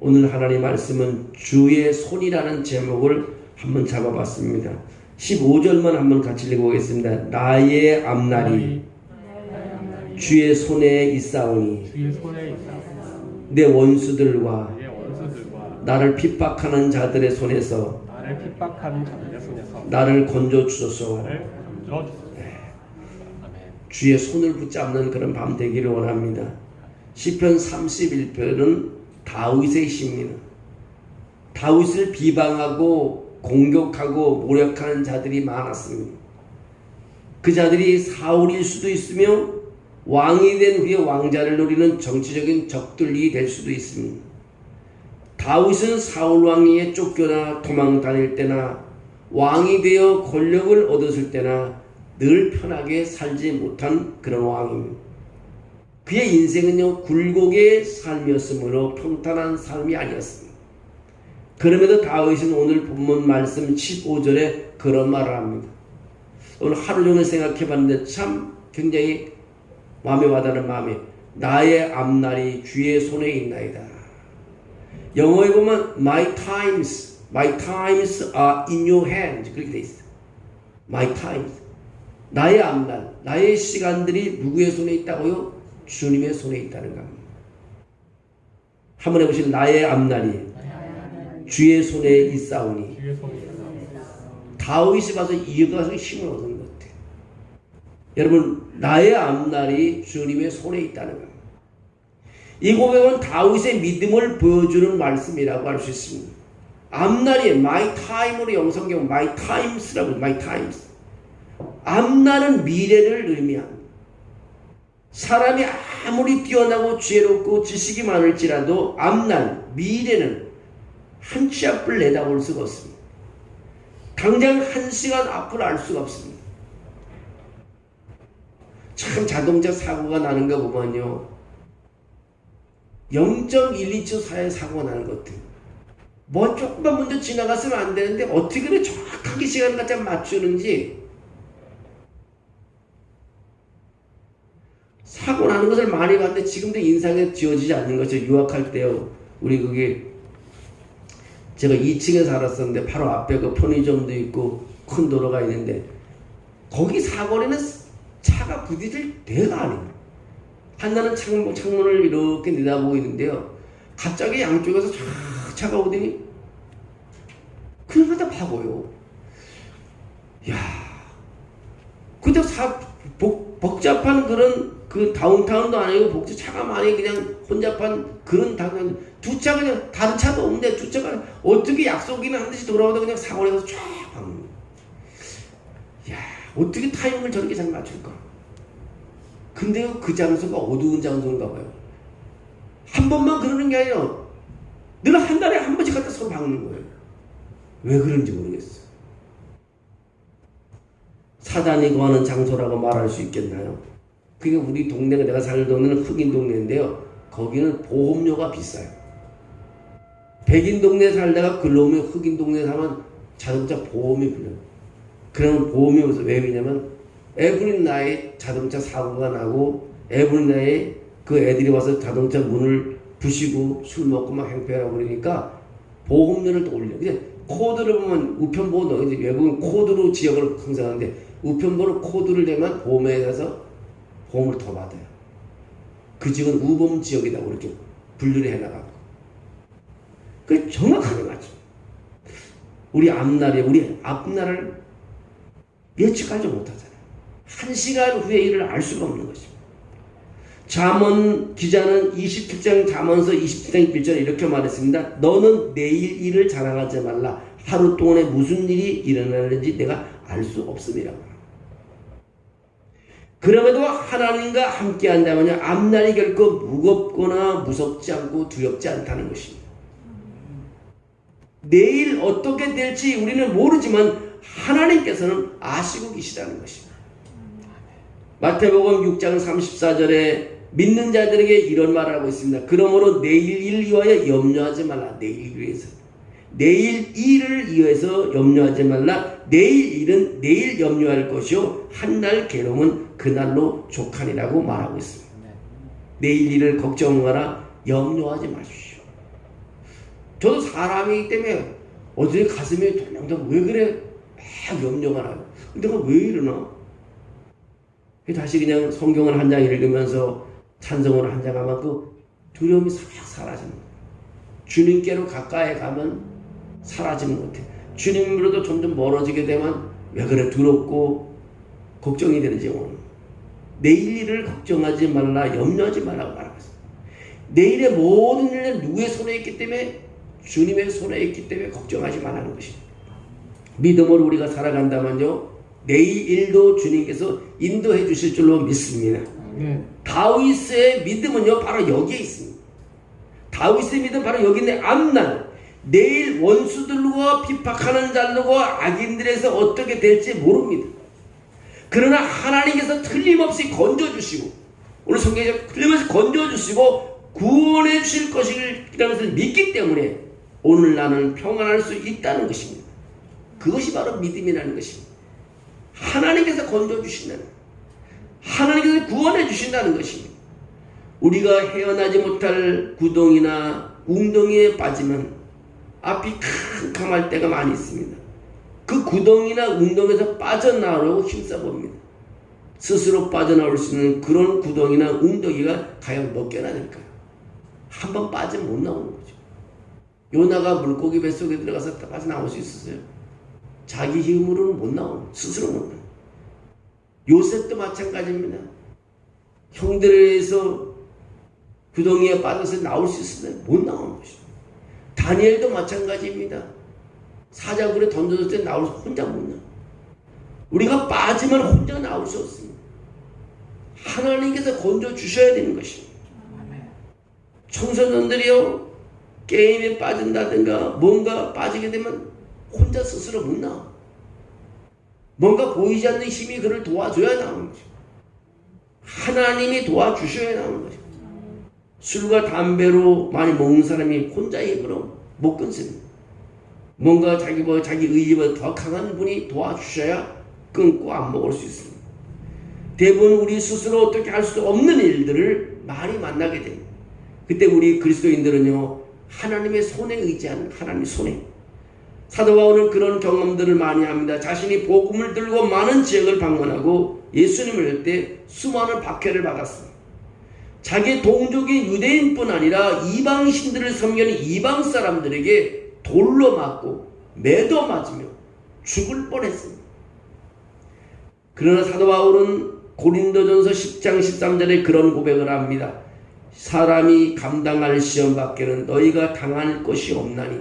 오늘 하나님 말씀은 주의 손이라는 제목을 한번 잡아봤습니다. 15절만 한번 같이 읽어보겠습니다. 나의 앞날이 주의 손에 있사오니 내 원수들과 나를 핍박하는 자들의 손에서 나를 건져 주소서. 주의 손을 붙잡는 그런 밤 되기를 원합니다. 시편 31편은 다윗의 시입니다. 다윗을 비방하고 공격하고 모욕하는 자들이 많았습니다. 그 자들이 사울일 수도 있으며 왕이 된 후에 왕자를 노리는 정치적인 적들이 될 수도 있습니다. 다윗은 사울 왕위에 쫓겨나 도망 다닐 때나 왕이 되어 권력을 얻었을 때나 늘 편하게 살지 못한 그런 왕입니다. 그의 인생은요 굴곡의 삶이었으므로 평탄한 삶이 아니었습니다. 그럼에도 다윗은 오늘 본문 말씀 15절에 그런 말을 합니다. 오늘 하루 종일 생각해 봤는데 참 굉장히 마음에 와닿는 마음에 나의 앞날이 주의 손에 있나이다. 영어에 보면 my times are in your hands 그렇게 돼 있어요. my times 나의 앞날, 나의 시간들이 누구의 손에 있다고요? 주님의 손에 있다는 겁니다. 한번 해보시면 나의 앞날이 주의 손에 있사오니. 다윗이 봐서 이어가서 힘을 얻은 것 같아요. 여러분 나의 앞날이 주님의 손에 있다는 겁니다. 이 고백은 다윗의 믿음을 보여주는 말씀이라고 할 수 있습니다. 앞날이 my time으로 영성경 my times라고 my times. 앞날은 미래를 의미합니다. 사람이 아무리 뛰어나고 지혜롭고 지식이 많을지라도 앞날, 미래는 한 치 앞을 내다볼 수가 없습니다. 당장 한 시간 앞을 알 수가 없습니다. 참 자동차 사고가 나는 거 보면요 0.12초 사이에 사고가 나는 것 같아요. 뭐 조금만 먼저 지나갔으면 안 되는데 어떻게 그래 정확하게 시간 갖다 맞추는지. 사고 나는 것을 많이 봤는데 지금도 인상에 지워지지 않는 거죠. 유학할 때요. 우리 그게 제가 2층에 살았었는데 바로 앞에 그 편의점도 있고 큰 도로가 있는데 거기 사거리는 차가 부딪힐 데가 아니에요. 한나는 창문을 이렇게 내다보고 있는데요. 갑자기 양쪽에서 쫙 차가 오더니 그냥 갖다 파고요. 야, 근데 복잡한 그런 그 다운타운도 아니고 차가 많이 그냥 혼잡한 그런 다운 두 차 그냥 다른 차도 없는데 두 차가 어떻게 약속이나 한 듯이 돌아오다 그냥 사고에서 쫙 박는. 야, 어떻게 타이밍을 저렇게 잘 맞출까? 근데요 그 장소가 어두운 장소인가 봐요. 한 번만 그러는 게 아니라 늘 한 달에 한 번씩 갖다 서로 박는 거예요. 왜 그런지 모르겠어요. 사단이 거하는 장소라고 말할 수 있겠나요? 그게 우리 동네가 내가 사는 동네는 흑인 동네인데요. 거기는 보험료가 비싸요. 백인 동네에 살다가 글로 오면 흑인 동네에 사면 자동차 보험이 필요해요. 그러면 보험이 왜 그러냐면 에브리 나잇 자동차 사고가 나고 에브리 나잇 그 애들이 와서 자동차 문을 부시고 술 먹고 막 행패하고 그러니까 보험료를 또 올려. 근데 코드를 보면 우편번호 외국은 코드로 지역을 형성하는데 우편번호 코드를 대면 보험회사에서 보험을 더 받아요. 그 지역은 우보험 지역이라고 이렇게 분류를 해나가고. 그게 정확하게 맞죠. 우리 앞날을 예측하지 못하잖아요. 한 시간 후에 일을 알 수가 없는 것입니다. 잠언 기자는 27장 잠언서 27장 1절에 이렇게 말했습니다. 너는 내일 일을 자랑하지 말라. 하루 동안에 무슨 일이 일어나는지 내가 알 수 없음이라고. 그럼에도 하나님과 함께 한다면 앞날이 결코 무겁거나 무섭지 않고 두렵지 않다는 것입니다. 내일 어떻게 될지 우리는 모르지만 하나님께서는 아시고 계시다는 것입니다. 마태복음 6장 34절에 믿는 자들에게 이런 말을 하고 있습니다. 그러므로 내일 일을 위하여 염려하지 말라. 내일 위해서. 내일 일을 위해서 염려하지 말라. 내일 일은 내일 염려할 것이요 한날 괴로움은 그날로 족하니라고 말하고 있습니다. 내일 일을 걱정하라. 염려하지 마십시오. 저도 사람이기 때문에 어제 가슴에 동동동 왜 그래? 막 염려가 나요. 내가 왜 이러나? 다시 그냥 성경을 한 장 읽으면서 찬송을 한 장 하면 그 두려움이 싹 사라지는 거예요. 주님께로 가까이 가면 사라지는 것 같아요. 주님으로도 점점 멀어지게 되면 왜 그래 두렵고 걱정이 되는지 오늘 내일 일을 걱정하지 말라 염려하지 말라고 말하고 있어요. 내일의 모든 일은 누구의 손에 있기 때문에 주님의 손에 있기 때문에 걱정하지 말라는 것입니다. 믿음으로 우리가 살아간다면요 내일 일도 주님께서 인도해 주실 줄로 믿습니다. 다윗의 믿음은요 바로 여기에 있습니다. 다윗의 믿음 바로 여기 있는 앞날 내일 원수들과 비박하는 자들과 악인들에서 어떻게 될지 모릅니다. 그러나 하나님께서 틀림없이 건져주시고 오늘 성경에 틀림없이 건져주시고 구원해 주실 것이라는 것을 믿기 때문에 오늘 나는 평안할 수 있다는 것입니다. 그것이 바로 믿음이라는 것입니다. 하나님께서 건져주신다는 하나님께서 구원해 주신다는 것입니다. 우리가 헤어나지 못할 구덩이나 웅덩이에 빠지면 앞이 캄캄할 때가 많이 있습니다. 그 구덩이나 웅덩이에서 빠져나오려고 힘써봅니다. 스스로 빠져나올 수 있는 그런 구덩이나 웅덩이가 과연 몇 개나 될까요? 한번 빠지면 못 나오는 거죠. 요나가 물고기 뱃속에 들어가서 빠져나올 수 있었어요? 자기 힘으로는 못 나오는, 스스로 못 나오는. 요셉도 마찬가지입니다. 형들에 의해서 구덩이에 빠져서 나올 수 있었는데 못 나오는 것이죠. 다니엘도 마찬가지입니다. 사자굴에 던져졌을 때 나올 수 혼자 못 나와요. 우리가 빠지면 혼자 나올 수 없습니다. 하나님께서 건져주셔야 되는 것입니다. 청소년들이요 게임에 빠진다든가 뭔가 빠지게 되면 혼자 스스로 못 나와. 뭔가 보이지 않는 힘이 그를 도와줘야 나오는 거죠. 하나님이 도와주셔야 나오는 거죠. 술과 담배로 많이 먹는 사람이 혼자 힘으로 못 끊습니다. 뭔가 자기 의지보다 더 강한 분이 도와주셔야 끊고 안 먹을 수 있습니다. 대부분 우리 스스로 어떻게 할 수 없는 일들을 많이 만나게 됩니다. 그때 우리 그리스도인들은요 하나님의 손에 의지하는 하나님의 손에 사도 바울은 그런 경험들을 많이 합니다. 자신이 복음을 들고 많은 지역을 방문하고 예수님을 볼 때 수많은 박해를 받았습니다. 자기 동족인 유대인뿐 아니라 이방신들을 섬기는 이방 사람들에게 돌로 맞고 매도 맞으며 죽을 뻔했습니다. 그러나 사도 바울은 고린도전서 10장 13절에 그런 고백을 합니다. 사람이 감당할 시험 밖에는 너희가 당할 것이 없나니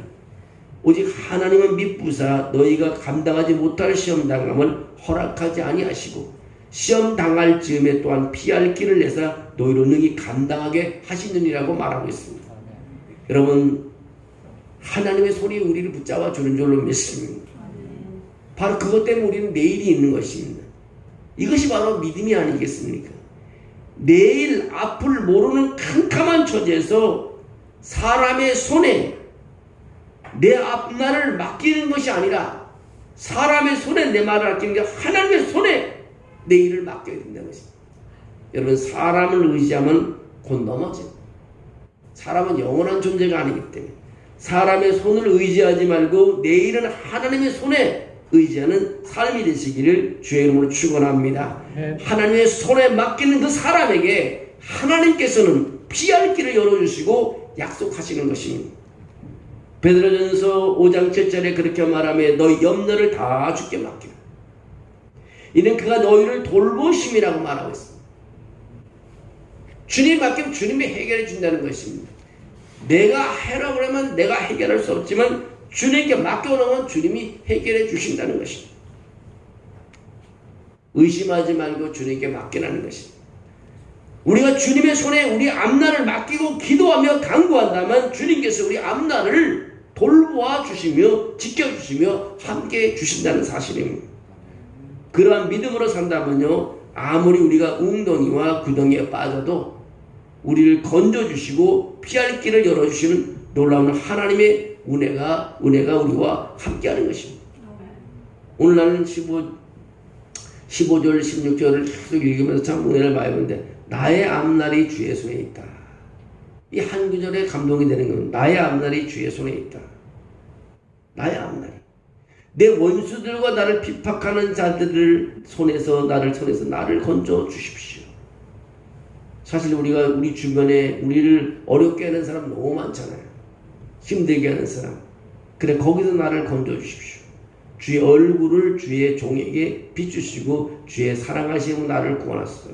오직 하나님은 미쁘사 너희가 감당하지 못할 시험 당함을 허락하지 아니하시고 시험 당할 즈음에 또한 피할 길을 내사 너희로 능히 감당하게 하시느니라고 말하고 있습니다. 여러분 하나님의 손이 우리를 붙잡아 주는 줄로 믿습니다. 바로 그것 때문에 우리는 내일이 있는 것입니다. 이것이 바로 믿음이 아니겠습니까? 내일 앞을 모르는 캄캄한 처지에서 사람의 손에 내 앞날을 맡기는 것이 아니라 사람의 손에 내 말을 맡기는 게 하나님의 손에 내 일을 맡겨야 된다는 것입니다. 여러분 사람을 의지하면 곧 넘어집니다. 사람은 영원한 존재가 아니기 때문에 사람의 손을 의지하지 말고 내일은 하나님의 손에 의지하는 삶이 되시기를 주의 이름으로 축원합니다. 하나님의 손에 맡기는 그 사람에게 하나님께서는 피할 길을 열어주시고 약속하시는 것입니다. 베드로전서 5장 7절에 그렇게 말하며 너희 염려를 다 주께 맡기라. 이는 그가 너희를 돌보심이라고 말하고 있습니다. 주님 맡기면 주님이 해결해 준다는 것입니다. 내가 해라 그러면 내가 해결할 수 없지만 주님께 맡겨놓으면 주님이 해결해 주신다는 것입니다. 의심하지 말고 주님께 맡기라는 것입니다. 우리가 주님의 손에 우리 앞날을 맡기고 기도하며 간구한다면 주님께서 우리 앞날을 돌보아 주시며 지켜주시며 함께 주신다는 사실입니다. 그러한 믿음으로 산다면요 아무리 우리가 웅덩이와 구덩이에 빠져도 우리를 건져주시고 피할 길을 열어주시는 놀라운 하나님의 은혜가 우리와 함께하는 것입니다. 오늘 나는 15절 16절을 계속 읽으면서 참 은혜를 많이 보는데 나의 앞날이 주의 손에 있다. 이 한 구절에 감동이 되는 건 나의 앞날이 주의 손에 있다. 나의 앞날이. 내 원수들과 나를 핍박하는 자들을 손에서 나를 건져 주십시오. 사실 우리 주변에 우리를 어렵게 하는 사람 너무 많잖아요. 힘들게 하는 사람. 그래 거기서 나를 건져 주십시오. 주의 얼굴을 주의 종에게 비추시고 주의 사랑하심으로 나를 구원하소서.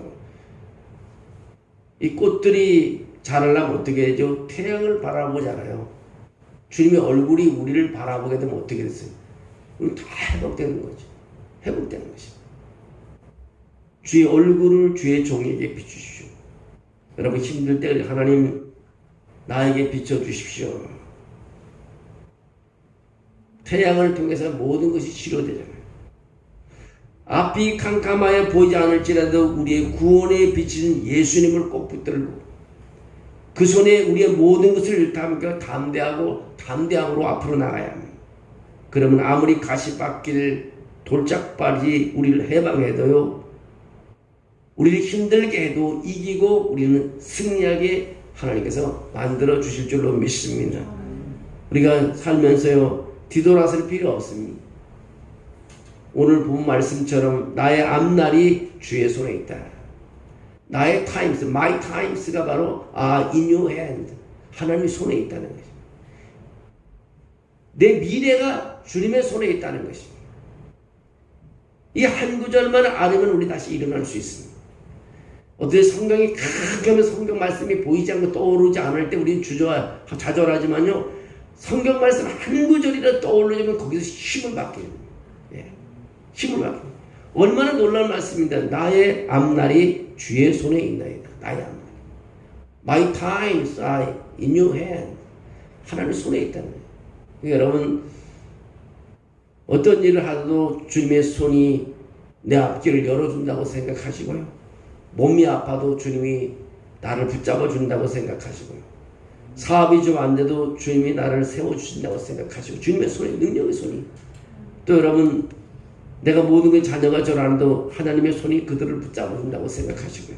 이 꽃들이 자라려면 어떻게 해야죠? 태양을 바라보잖아요. 주님의 얼굴이 우리를 바라보게 되면 어떻게 됐어요? 우리 다 회복되는 거죠. 회복되는 것입니다. 주의 얼굴을 주의 종에게 비추십시오. 여러분 힘들 때 하나님 나에게 비춰주십시오. 태양을 통해서 모든 것이 치료되잖아요. 앞이 캄캄하여 보이지 않을지라도 우리의 구원에 비치는 예수님을 꼭 붙들고 그 손에 우리의 모든 것을 담겨 담대함으로 앞으로 나가야 합니다. 그러면 아무리 가시밭길 돌짝발이 우리를 해방해도요, 우리를 힘들게 해도 이기고 우리는 승리하게 하나님께서 만들어 주실 줄로 믿습니다. 우리가 살면서요 뒤돌아설 필요 없습니다. 오늘 본 말씀처럼 나의 앞날이 주의 손에 있다. 나의 times, my times가 바로 in your hand, 하나님의 손에 있다는 것입니다. 내 미래가 주님의 손에 있다는 것입니다. 이 한 구절만 알으면 우리 다시 일어날 수 있습니다. 어떻게 성경이 가끔 성경 말씀이 보이지 않고 떠오르지 않을 때 우리는 좌절하지만요, 성경 말씀 한 구절이라도 떠오르면 거기서 힘을 받게 됩니다. 힘을 받게 됩니다. 얼마나 놀라운 말씀입니다. 나의 앞날이 주의 손에 있나이다. 나의 앞날. My times are in your hand. 하나님 손에 있다는 거예요. 그러니까 여러분 어떤 일을 하도 주님의 손이 내 앞길을 열어준다고 생각하시고요. 몸이 아파도 주님이 나를 붙잡아 준다고 생각하시고요. 사업이 좀 안 돼도 주님이 나를 세워주신다고 생각하시고 주님의 손이, 능력의 손이. 또 여러분 내가 모든 게 자녀가 저라도 하나님의 손이 그들을 붙잡아 준다고 생각하시고요.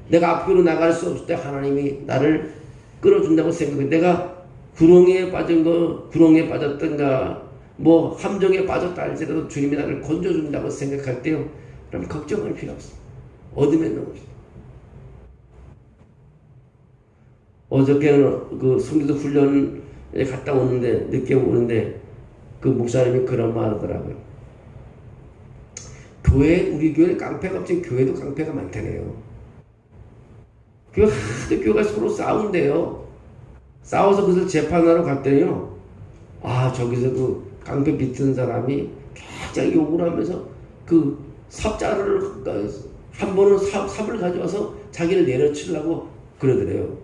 내가 앞으로 나갈 수 없을 때 하나님이 나를 끌어준다고 생각해요. 내가 구렁에 빠졌던가 뭐 함정에 빠졌다 할지라도 주님이 나를 건져준다고 생각할 때요, 그럼 걱정할 필요 없습니다. 어둠에 넘어집니다. 어저께는 그 성교도 훈련에 갔다 오는데 늦게 오는데 그 목사님이 그런 말 하더라고요. 우리 교회 깡패가 없지 교회도 깡패가 많다네요. 교회가 서로 싸운대요. 싸워서 그래서 재판하러 갔더니요, 저기서 그 깡패 비튼 사람이 굉장히 욕을 하면서 그 삽자루를 한 번은 삽을 가져와서 자기를 내려치려고 그러더래요.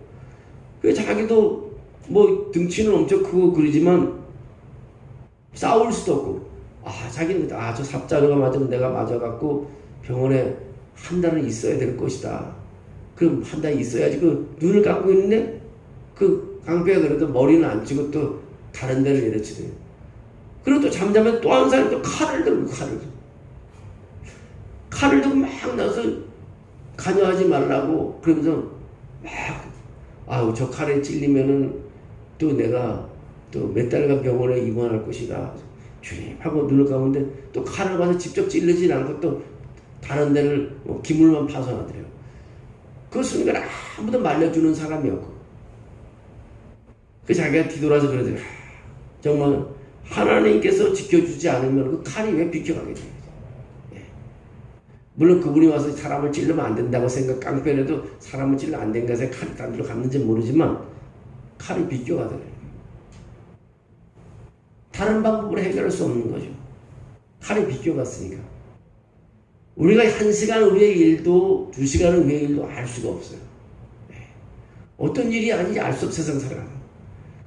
그 자기도 뭐 등치는 엄청 크고 그러지만 싸울 수도 없고, 자기는 저 삽자루가 맞으면 내가 맞아갖고 병원에 한 달은 있어야 될 것이다. 그럼 한 달 있어야지. 그 눈을 감고 있는데 그 깡패가 그래도 머리는 안 치고 또 다른 데를 내려치대요. 그리고 또 잠자면 또 한 사람이 또 칼을 들고 막 나서 간여하지 말라고 그러면서 막 저 칼에 찔리면은 또 내가 또 몇 달간 병원에 입원할 것이다. 주님 하고 눈을 감는데 또 칼을 가서 직접 찔르진 않고 또 다른 데를 기물만 파손하더래요. 그 순간 아무도 말려주는 사람이었고, 그 자기가 뒤돌아서 그러더래요. 정말 하나님께서 지켜주지 않으면 그 칼이 왜 비켜가게 돼요? 물론 그분이 와서 사람을 찔르면 안 된다고 깡패라도 사람을 찔러 안 된다고 해서 칼이 딴 데로 갔는지 모르지만 칼이 비껴가더래요. 다른 방법으로 해결할 수 없는 거죠. 칼이 비껴갔으니까. 우리가 1시간 후의 일도 2시간 후의 일도 알 수가 없어요. 어떤 일이 아닌지 알 수 없어 세상 살아가는.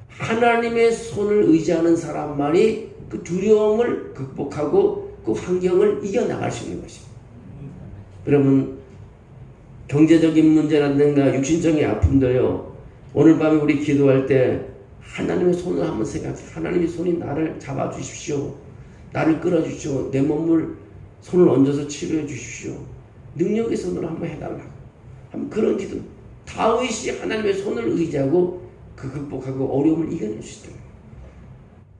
하나님의 손을 의지하는 사람만이 그 두려움을 극복하고 그 환경을 이겨나갈 수 있는 것입니다. 여러분 경제적인 문제라든가 육신적인 아픔도요, 오늘 밤에 우리 기도할 때 하나님의 손을 한번 생각해. 하나님의 손이 나를 잡아주십시오. 나를 끌어주십시오. 내 몸을 손을 얹어서 치료해 주십시오. 능력의 손으로 한번 해달라고. 한번 그런 기도 다윗이 하나님의 손을 의지하고 그 극복하고 어려움을 이겨낼 수 있다.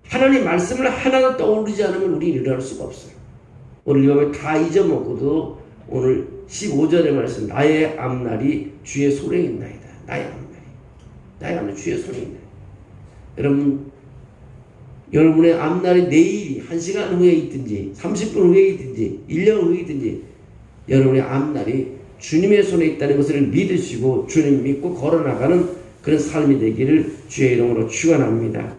하나님 말씀을 하나도 떠오르지 않으면 우리 일어날 수가 없어요. 오늘 이 밤에 다 잊어먹고도 오늘 15절의 말씀, 나의 앞날이 주의 손에 있나이다. 나의 앞날이 주의 손에 있나이다. 여러분의 앞날이 내일이 1시간 후에 있든지 30분 후에 있든지 1년 후에 있든지 여러분의 앞날이 주님의 손에 있다는 것을 믿으시고 주님 믿고 걸어나가는 그런 삶이 되기를 주의 이름으로 축원합니다.